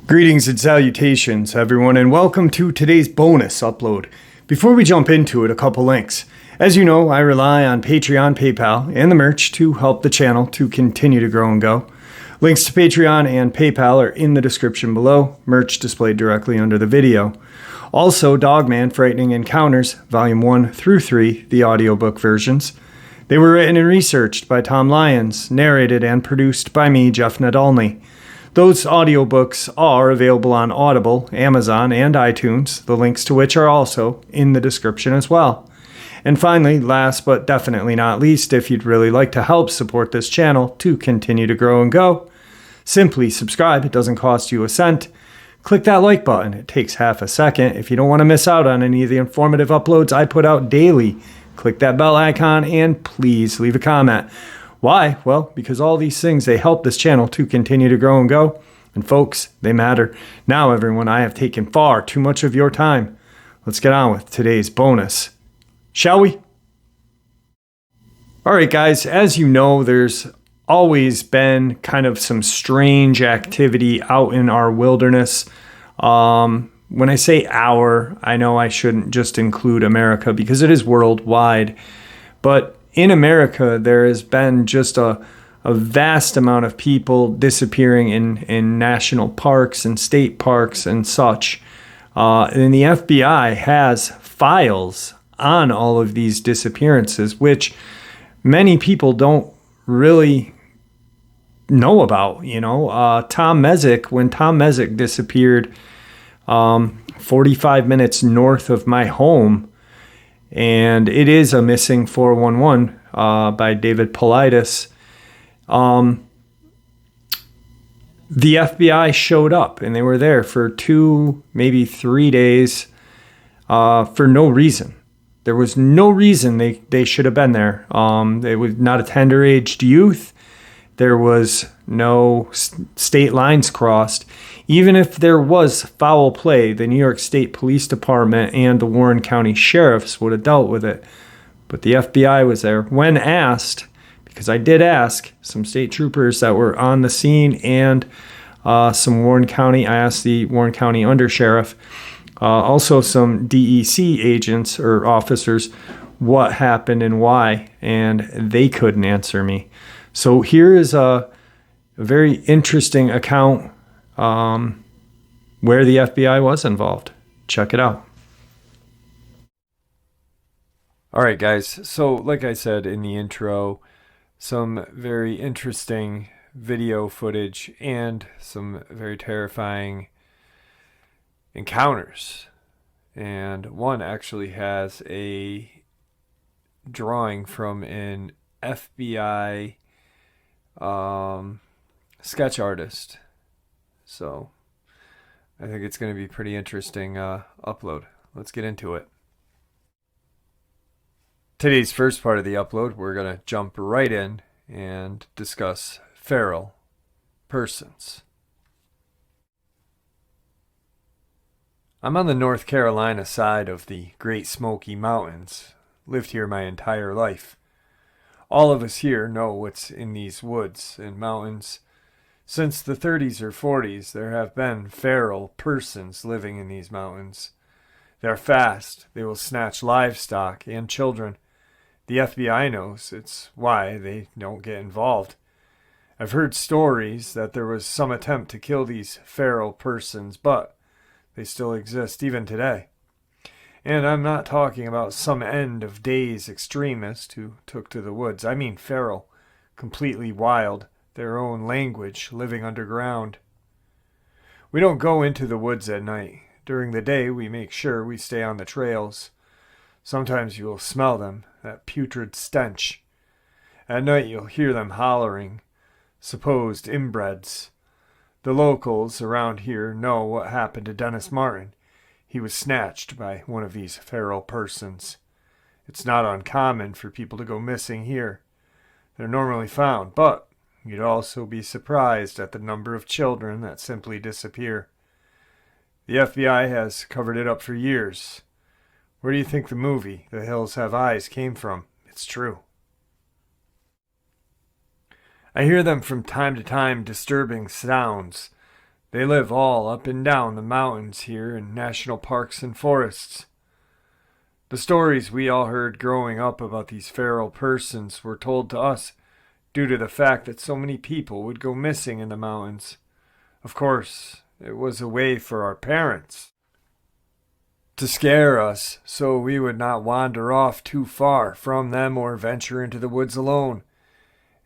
Greetings and salutations, everyone, and welcome to today's bonus upload. Before we jump into it, a couple links. As you know, I rely on Patreon, PayPal, and the merch to help the channel to continue to grow and go. Links to Patreon and PayPal are in the description below, merch displayed directly under the video. Also, Dogman Frightening Encounters, Volume 1 through 3, the audiobook versions. They were written and researched by Tom Lyons, narrated and produced by me, Jeff Nadolny. Those audiobooks are available on Audible, Amazon, and iTunes, the links to which are also in the description as well. And finally, last but definitely not least, if you'd really like to help support this channel to continue to grow and go, simply subscribe. It doesn't cost you a cent. Click that like button. It takes half a second. If you don't want to miss out on any of the informative uploads I put out daily, click that bell icon and please leave a comment. Why? Well, because all these things, they help this channel to continue to grow and go. And folks, they matter. Now, everyone, I have taken far too much of your time. Let's get on with today's bonus. Shall we? All right, guys, as you know, there's always been kind of some strange activity out in our wilderness. When I say our, I know I shouldn't just include America because it is worldwide. But in America, there has been just a vast amount of people disappearing in national parks and state parks and such. And the FBI has files on all of these disappearances, which many people don't really know about. You know, Tom Mezek, when Tom Mezek disappeared 45 minutes north of my home, and it is a missing 411 by David Paulides. The FBI showed up, and they were there for 2, maybe 3 days for no reason. There was no reason they should have been there. They were not a tender-aged youth. There was no state lines crossed. Even if there was foul play, the New York State Police Department and the Warren County Sheriffs would have dealt with it. But the FBI was there. When asked, because I did ask some state troopers that were on the scene and some Warren County, I asked the Warren County Undersheriff, also some DEC agents or officers, what happened and why, and they couldn't answer me. So here is a very interesting account where the FBI was involved. Check it out. All right, guys. So like I said in the intro, some very interesting video footage and some very terrifying encounters. And one actually has a drawing from an FBI sketch artist. So I think it's going to be a pretty interesting upload. Let's get into it. Today's first part of the upload, we're going to jump right in and discuss feral persons. I'm on the North Carolina side of the Great Smoky Mountains. Lived here my entire life. All of us here know what's in these woods and mountains. Since the 30s or 40s, there have been feral persons living in these mountains. They're fast. They will snatch livestock and children. The FBI knows. It's why they don't get involved. I've heard stories that there was some attempt to kill these feral persons, but they still exist even today. And I'm not talking about some end of days extremist who took to the woods. I mean feral, completely wild, their own language, living underground. We don't go into the woods at night. During the day, we make sure we stay on the trails. Sometimes you'll smell them, that putrid stench. At night, you'll hear them hollering, supposed inbreds. The locals around here know what happened to Dennis Martin. He was snatched by one of these feral persons. It's not uncommon for people to go missing here. They're normally found, but you'd also be surprised at the number of children that simply disappear. The FBI has covered it up for years. Where do you think the movie, The Hills Have Eyes, came from? It's it's true. I hear them from time to time, disturbing sounds. They live all up and down the mountains here in national parks and forests. The stories we all heard growing up about these feral persons were told to us due to the fact that so many people would go missing in the mountains. Of course, it was a way for our parents to scare us so we would not wander off too far from them or venture into the woods alone.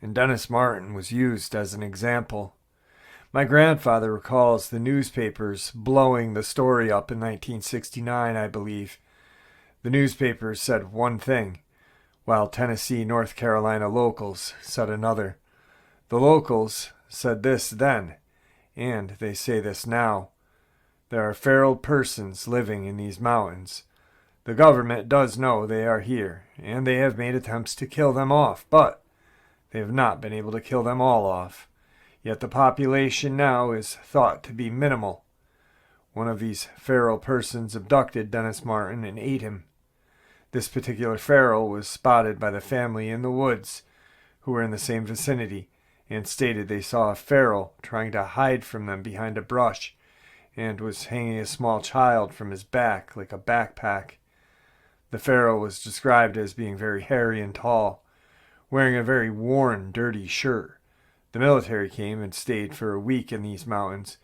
And Dennis Martin was used as an example. My grandfather recalls the newspapers blowing the story up in 1969, I believe. The newspapers said one thing, while Tennessee, North Carolina locals said another. The locals said this then, and they say this now. There are feral persons living in these mountains. The government does know they are here, and they have made attempts to kill them off, but they have not been able to kill them all off. Yet the population now is thought to be minimal. One of these feral persons abducted Dennis Martin and ate him. This particular feral was spotted by the family in the woods, who were in the same vicinity, and stated they saw a feral trying to hide from them behind a brush, and was hanging a small child from his back like a backpack. The feral was described as being very hairy and tall, wearing a very worn, dirty shirt. The military came and stayed for a week in these mountains,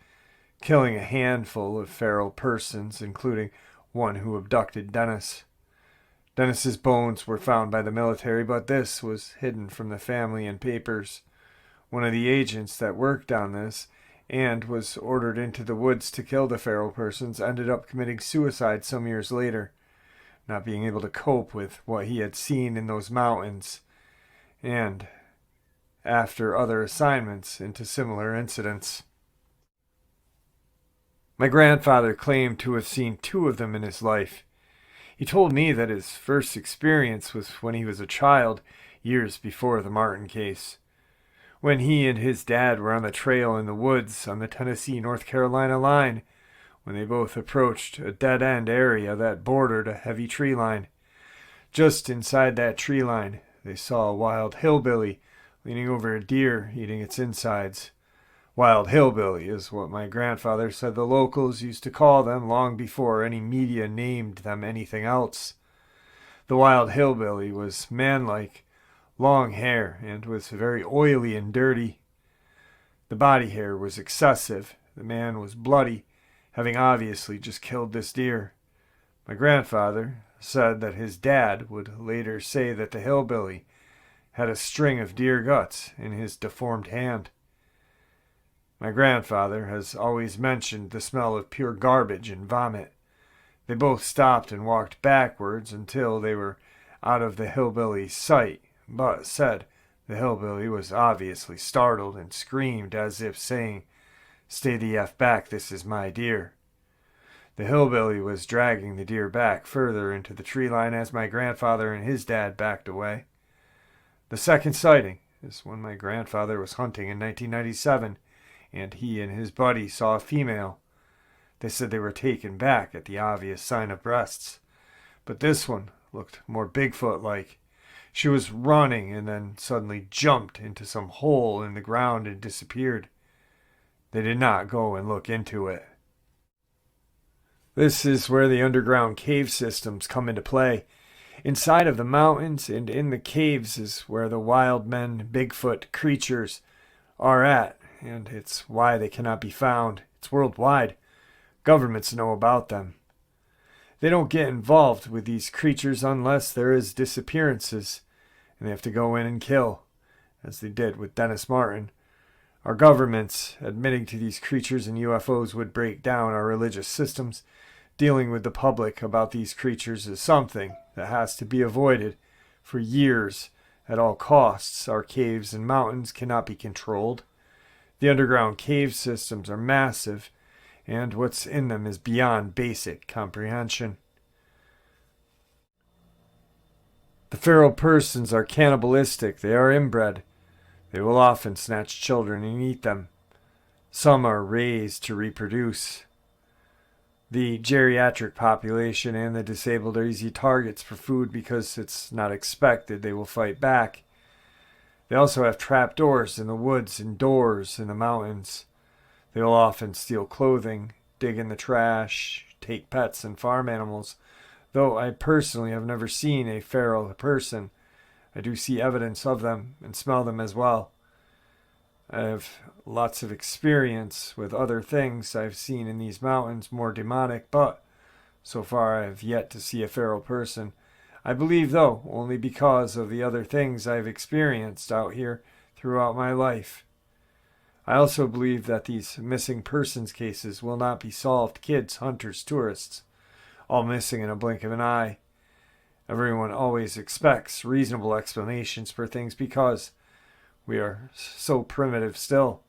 killing a handful of feral persons, including one who abducted Dennis. Dennis's bones were found by the military, but this was hidden from the family in papers. One of the agents that worked on this and was ordered into the woods to kill the feral persons ended up committing suicide some years later, not being able to cope with what he had seen in those mountains, and after other assignments into similar incidents. My grandfather claimed to have seen 2 of them in his life. He told me that his first experience was when he was a child, years before the Martin case, when he and his dad were on the trail in the woods on the Tennessee-North Carolina line, when they both approached a dead-end area that bordered a heavy tree line. Just inside that tree line, they saw a wild hillbilly leaning over a deer eating its insides. Wild hillbilly is what my grandfather said the locals used to call them long before any media named them anything else. The wild hillbilly was manlike, long hair, and was very oily and dirty. The body hair was excessive. The man was bloody, having obviously just killed this deer. My grandfather said that his dad would later say that the hillbilly had a string of deer guts in his deformed hand. My grandfather has always mentioned the smell of pure garbage and vomit. They both stopped and walked backwards until they were out of the hillbilly's sight, but said the hillbilly was obviously startled and screamed as if saying, "Stay the F back, this is my deer." The hillbilly was dragging the deer back further into the tree line as my grandfather and his dad backed away. The second sighting is when my grandfather was hunting in 1997, and he and his buddy saw a female. They said they were taken back at the obvious sign of breasts, but this one looked more Bigfoot-like. She was running and then suddenly jumped into some hole in the ground and disappeared. They did not go and look into it. This is where the underground cave systems come into play. Inside of the mountains and in the caves is where the wild men, Bigfoot creatures are at, and it's why they cannot be found. It's worldwide. Governments know about them. They don't get involved with these creatures unless there is disappearances, and they have to go in and kill, as they did with Dennis Martin. Our governments admitting to these creatures and UFOs would break down our religious systems. Dealing with the public about these creatures is something that has to be avoided for years at all costs. Our caves and mountains cannot be controlled. The underground cave systems are massive, and what's in them is beyond basic comprehension. The feral persons are cannibalistic. They are inbred. They will often snatch children and eat them. Some are raised to reproduce. The geriatric population and the disabled are easy targets for food because it's not expected they will fight back. They also have trapdoors in the woods and doors in the mountains. They will often steal clothing, dig in the trash, take pets and farm animals. Though I personally have never seen a feral person, I do see evidence of them and smell them as well. I have lots of experience with other things I've seen in these mountains, more demonic, but so far I have yet to see a feral person. I believe, though, only because of the other things I've experienced out here throughout my life. I also believe that these missing persons cases will not be solved. Kids, hunters, tourists, all missing in a blink of an eye. Everyone always expects reasonable explanations for things because we are so primitive still.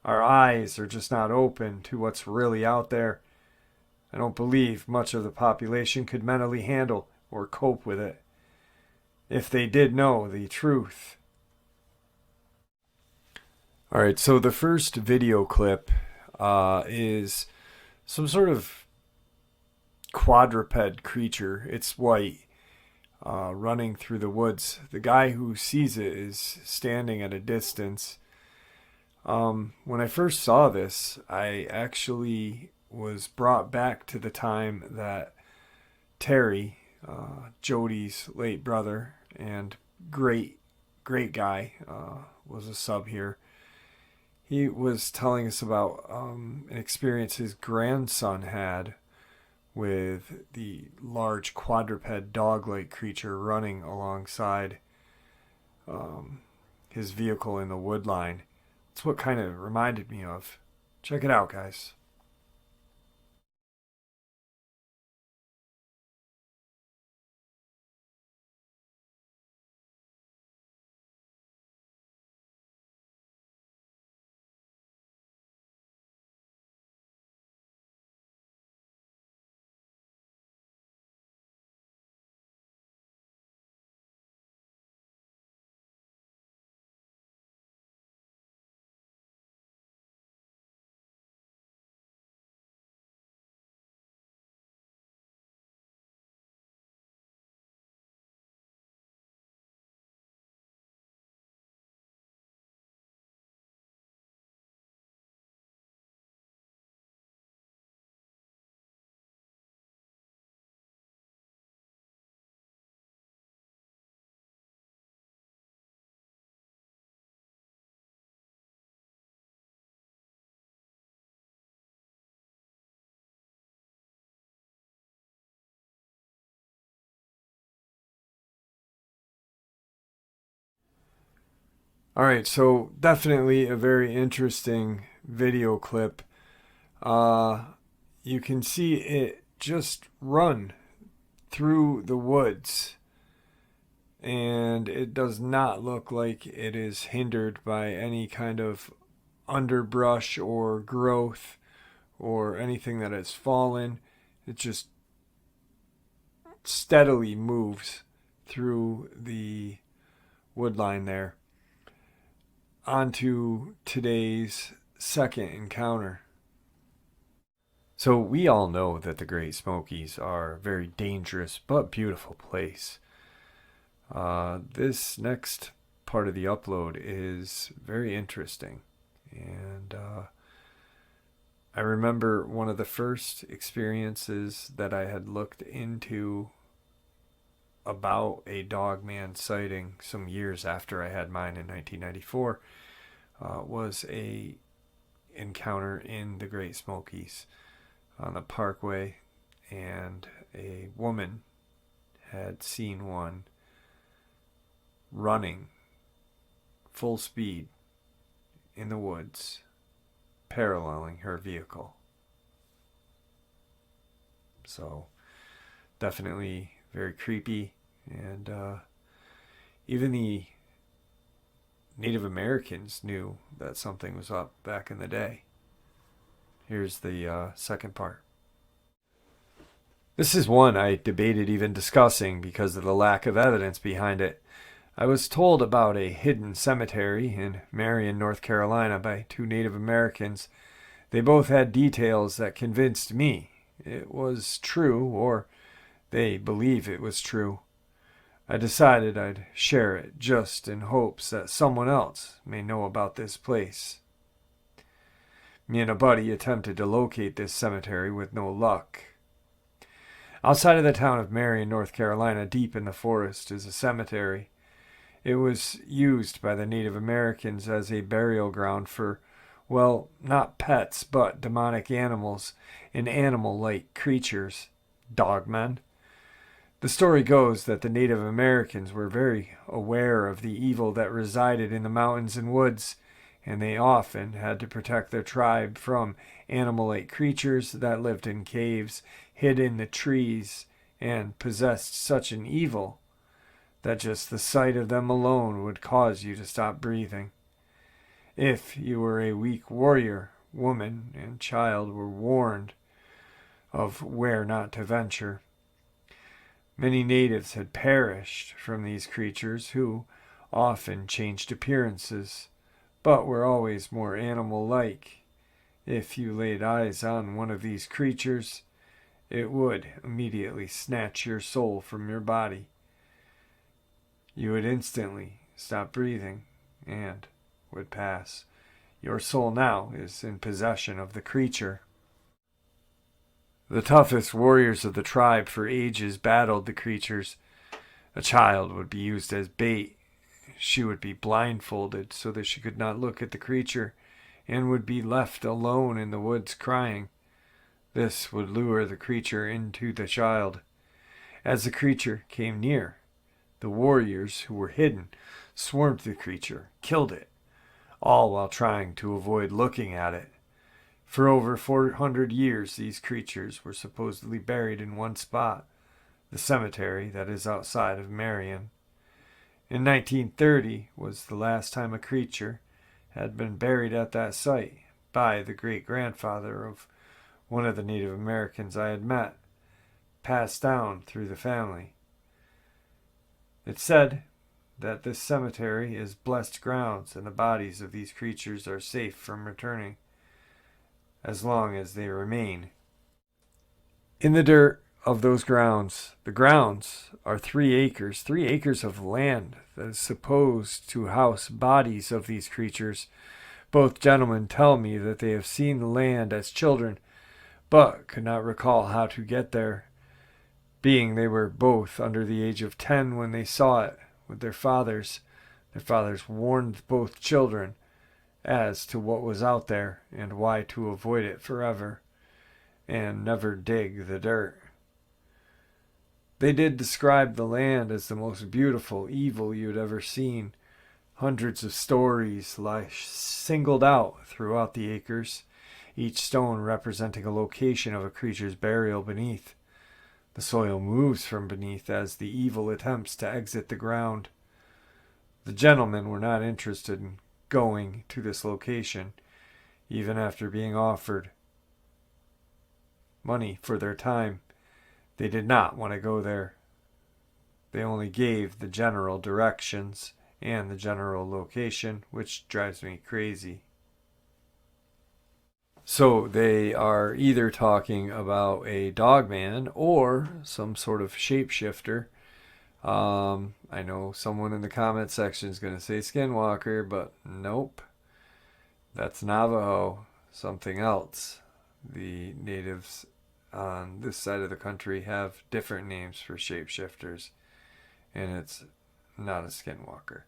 Our eyes are just not open to what's really out there. I don't believe much of the population could mentally handle or cope with it if they did know the truth. Alright, so the first video clip is some sort of quadruped creature. It's white, running through the woods. The guy who sees it is standing at a distance. When I first saw this, I actually was brought back to the time that Terry, Jody's late brother and great guy, was a sub here. He was telling us about an experience his grandson had with the large quadruped dog-like creature running alongside his vehicle in the wood line. That's what kind of reminded me of. Check it out, guys. Alright, so definitely a very interesting video clip. You can see it just run through the woods, and it does not look like it is hindered by any kind of underbrush or growth or anything that has fallen. It just steadily moves through the woodline there. On to today's second encounter. So we all know that the Great Smokies are a very dangerous but beautiful place. This next part of the upload is very interesting, and I remember one of the first experiences that I had looked into about a Dogman sighting some years after I had mine in 1994 was a encounter in the Great Smokies on the Parkway, and a woman had seen one running full speed in the woods, paralleling her vehicle. So definitely very creepy, and even the Native Americans knew that something was up back in the day. Here's the second part. This is one I debated even discussing because of the lack of evidence behind it. I was told about a hidden cemetery in Marion, North Carolina by two Native Americans. They both had details that convinced me it was true, or they believe it was true. I decided I'd share it just in hopes that someone else may know about this place. Me and a buddy attempted to locate this cemetery with no luck. Outside of the town of Marion, North Carolina, deep in the forest, is a cemetery. It was used by the Native Americans as a burial ground for, well, not pets, but demonic animals and animal-like creatures, dogmen. The story goes that the Native Americans were very aware of the evil that resided in the mountains and woods, and they often had to protect their tribe from animal-like creatures that lived in caves, hid in the trees, and possessed such an evil that just the sight of them alone would cause you to stop breathing. If you were a weak warrior, woman and child were warned of where not to venture. Many natives had perished from these creatures, who often changed appearances, but were always more animal-like. If you laid eyes on one of these creatures, it would immediately snatch your soul from your body. You would instantly stop breathing and would pass. Your soul now is in possession of the creature. The toughest warriors of the tribe for ages battled the creatures. A child would be used as bait. She would be blindfolded so that she could not look at the creature and would be left alone in the woods crying. This would lure the creature into the child. As the creature came near, the warriors who were hidden swarmed the creature, killed it, all while trying to avoid looking at it. For over 400 years, these creatures were supposedly buried in one spot, the cemetery that is outside of Marion. In 1930 was the last time a creature had been buried at that site by the great-grandfather of one of the Native Americans I had met, passed down through the family. It's said that this cemetery is blessed grounds and the bodies of these creatures are safe from returning, as long as they remain in the dirt of those grounds. The grounds are 3 acres of land that is supposed to house bodies of these creatures. Both gentlemen tell me that they have seen the land as children, but could not recall how to get there, being they were both under the age of 10 when they saw it with their fathers. Their fathers warned both children as to what was out there and why to avoid it forever and never dig the dirt. They did describe the land as the most beautiful evil you had ever seen. Hundreds of stories lie singled out throughout the acres, each stone representing a location of a creature's burial beneath. The soil moves from beneath as the evil attempts to exit the ground. The gentlemen were not interested in going to this location, even after being offered money for their time. They did not want to go there. They only gave the general directions and the general location, which drives me crazy. So they are either talking about a dogman or some sort of shapeshifter. I know someone in the comment section is going to say skinwalker, but nope. That's Navajo, something else. The natives on this side of the country have different names for shapeshifters, and it's not a skinwalker.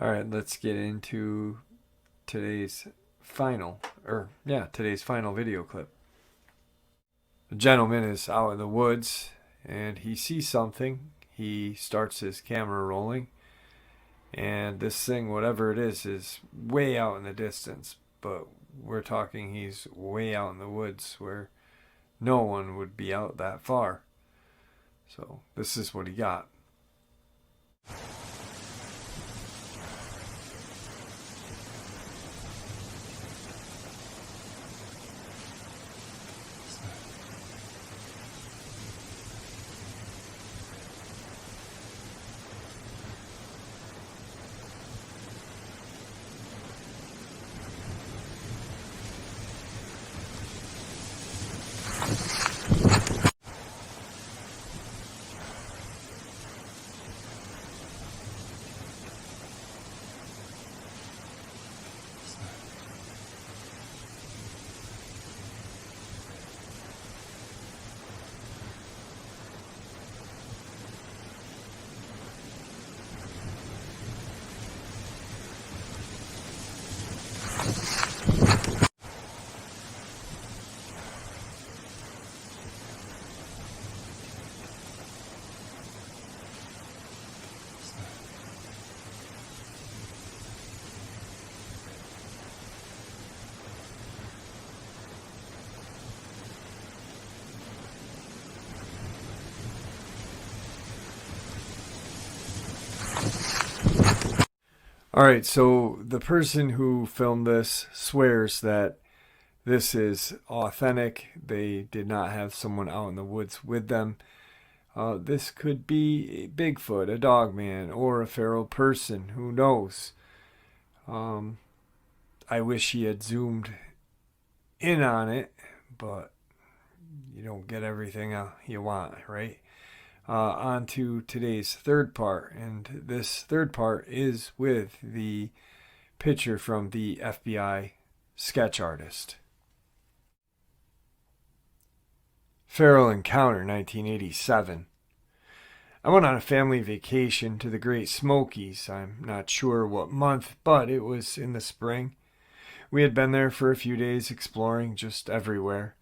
Alright, let's get into today's final video clip. The gentleman is out in the woods and he sees something. He starts his camera rolling, and this thing, whatever it is way out in the distance, but we're talking he's way out in the woods where no one would be out that far. So this is what he got. All right, so the person who filmed this swears that this is authentic. They did not have someone out in the woods with them. This could be a Bigfoot, a Dogman, or a feral person. Who knows? Um, I wish he had zoomed in on it, but you don't get everything you want, right? On to today's third part, and this third part is with the picture from the FBI sketch artist. Feral Encounter 1987. I went on a family vacation to the Great Smokies. I'm not sure what month, but it was in the spring. We had been there for a few days exploring just everywhere.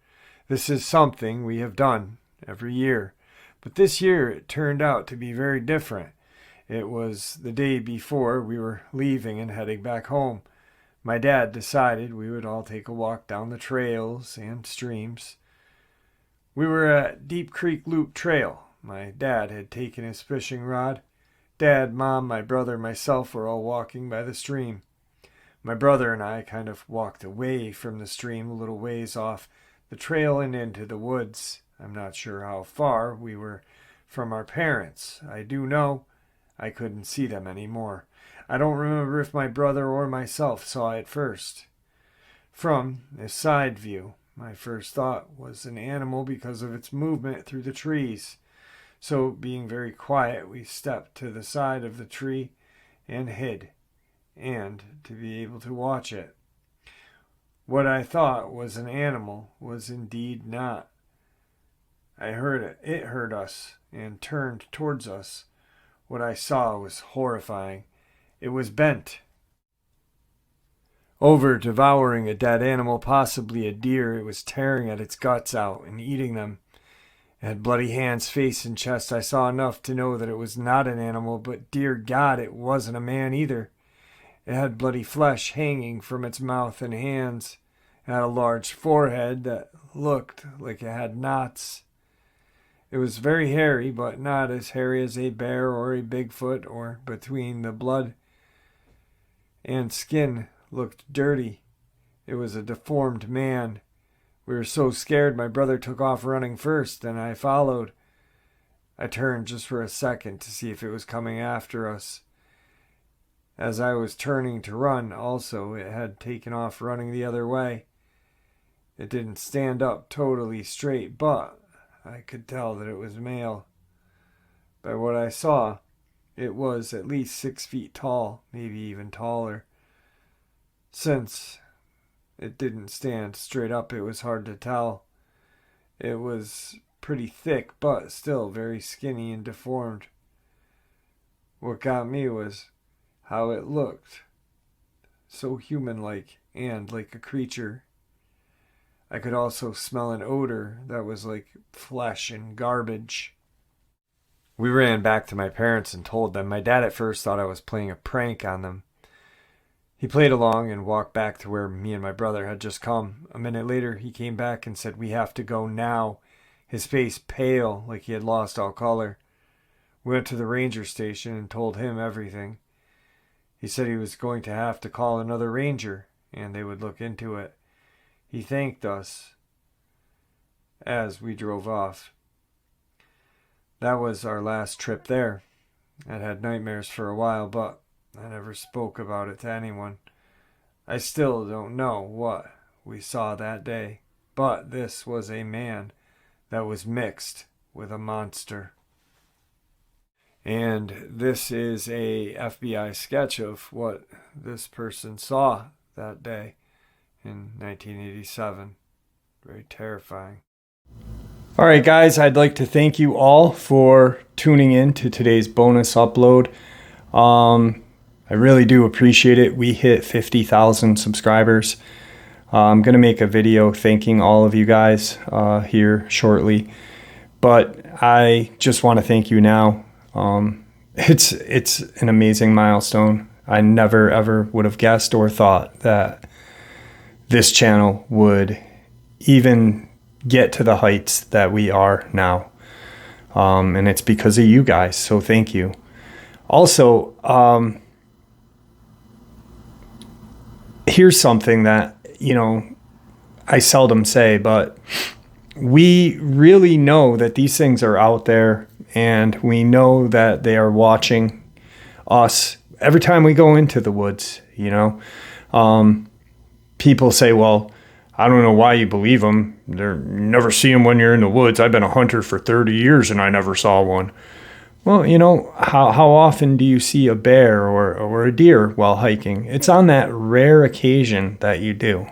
This is something we have done every year, but this year it turned out to be very different. It was the day before we were leaving and heading back home. My dad decided we would all take a walk down the trails and streams. We were at Deep Creek Loop Trail. My dad had taken his fishing rod. Dad, Mom, my brother, myself were all walking by the stream. My brother and I kind of walked away from the stream a little ways off the trail and into the woods. I'm not sure how far we were from our parents. I do know I couldn't see them anymore. I don't remember if my brother or myself saw it first. From a side view, my first thought was an animal because of its movement through the trees. So, being very quiet, we stepped to the side of the tree and hid, and to be able to watch it. What I thought was an animal was indeed not. I heard it. It heard us and turned towards us. What I saw was horrifying. It was bent over, devouring a dead animal, possibly a deer. It was tearing at its guts out and eating them. It had bloody hands, face, and chest. I saw enough to know that it was not an animal, but dear God, it wasn't a man either. It had bloody flesh hanging from its mouth and hands. It had a large forehead that looked like it had knots. It was very hairy, but not as hairy as a bear or a Bigfoot, or between the blood and skin looked dirty. It was a deformed man. We were so scared my brother took off running first, and I followed. I turned just for a second to see if it was coming after us. As I was turning to run also, it had taken off running the other way. It didn't stand up totally straight, but I could tell that it was male. By what I saw, it was at least 6 feet tall, maybe even taller. Since it didn't stand straight up, it was hard to tell. It was pretty thick, but still very skinny and deformed. What got me was how it looked. So human-like and like a creature. I could also smell an odor that was like flesh and garbage. We ran back to my parents and told them. My dad at first thought I was playing a prank on them. He played along and walked back to where me and my brother had just come. A minute later, he came back and said, "We have to go now." His face pale, like he had lost all color. We went to the ranger station and told him everything. He said he was going to have to call another ranger, and they would look into it. He thanked us as we drove off. That was our last trip there. I'd had nightmares for a while, but I never spoke about it to anyone. I still don't know what we saw that day, but this was a man that was mixed with a monster. And this is a FBI sketch of what this person saw that day in 1987. Very terrifying. All right, guys, I'd like to thank you all for tuning in to today's bonus upload. I really do appreciate it. We hit 50,000 subscribers. I'm going to make a video thanking all of you guys here shortly. But I just want to thank you now. It's an amazing milestone. I never ever would have guessed or thought that this channel would even get to the heights that we are now. And it's because of you guys. So thank you. Also, here's something that, I seldom say, but we really know that these things are out there, and we know that they are watching us every time we go into the woods. People say, well, I don't know why you believe them. You never see them when you're in the woods. I've been a hunter for 30 years and I never saw one. Well, how often do you see a bear or a deer while hiking? It's on that rare occasion that you do,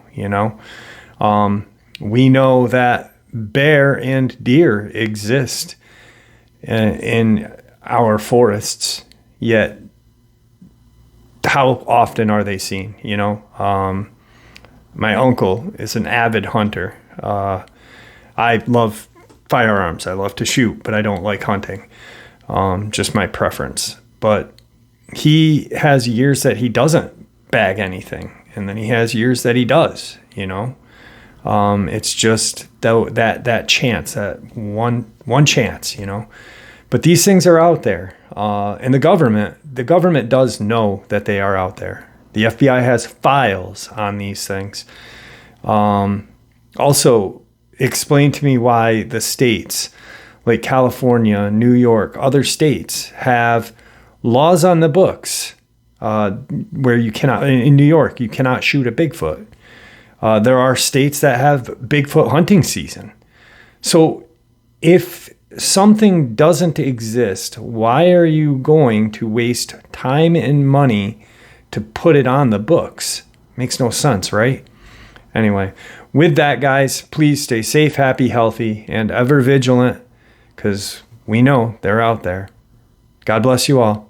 We know that bear and deer exist in our forests, yet how often are they seen, My uncle is an avid hunter. I love firearms. I love to shoot, but I don't like hunting. Just my preference. But he has years that he doesn't bag anything, and then he has years that he does. It's just that chance, that one chance. But these things are out there, and the government does know that they are out there. The FBI has files on these things. Also, explain to me why the states like California, New York, other states have laws on the books where you cannot, in New York, you cannot shoot a Bigfoot. There are states that have Bigfoot hunting season. So if something doesn't exist, why are you going to waste time and money to put it on the books? Makes no sense, right? Anyway, with that, guys, please stay safe, happy, healthy, and ever vigilant, because we know they're out there. God bless you all.